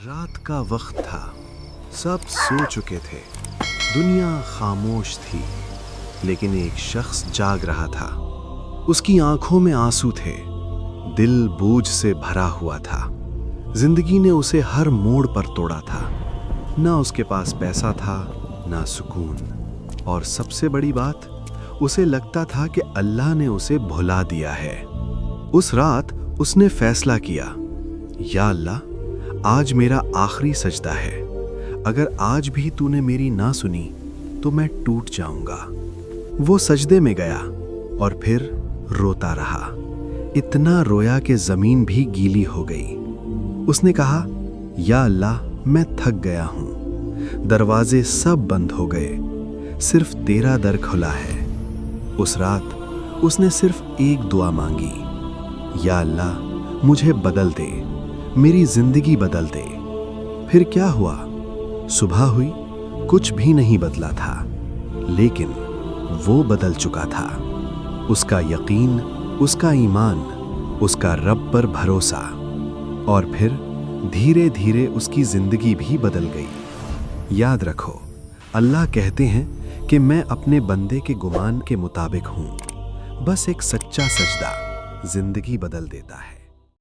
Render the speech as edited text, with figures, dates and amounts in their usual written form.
रात का वक्त था, सब सो चुके थे, दुनिया खामोश थी, लेकिन एक शख्स जाग रहा था। उसकी आंखों में आंसू थे, दिल बोझ से भरा हुआ था। जिंदगी ने उसे हर मोड़ पर तोड़ा था। ना उसके पास पैसा था, ना सुकून, और सबसे बड़ी बात, उसे लगता था कि अल्लाह ने उसे भुला दिया है। उस रात उसने फैसला किया, या अल्लाह, आज मेरा आखिरी सजदा है। अगर आज भी तूने मेरी ना सुनी तो मैं टूट जाऊंगा। वो सजदे में गया और फिर रोता रहा। इतना रोया कि जमीन भी गीली हो गई। उसने कहा, या अल्लाह, मैं थक गया हूं। दरवाजे सब बंद हो गए, सिर्फ तेरा दर खुला है। उस रात उसने सिर्फ एक दुआ मांगी, या अल्लाह, मुझे बदल दे, मेरी जिंदगी बदल दे। फिर क्या हुआ? सुबह हुई, कुछ भी नहीं बदला था, लेकिन वो बदल चुका था। उसका यकीन, उसका ईमान, उसका रब पर भरोसा, और फिर धीरे धीरे उसकी जिंदगी भी बदल गई। याद रखो, अल्लाह कहते हैं कि मैं अपने बंदे के गुमान के मुताबिक हूँ। बस एक सच्चा सजदा जिंदगी बदल देता है।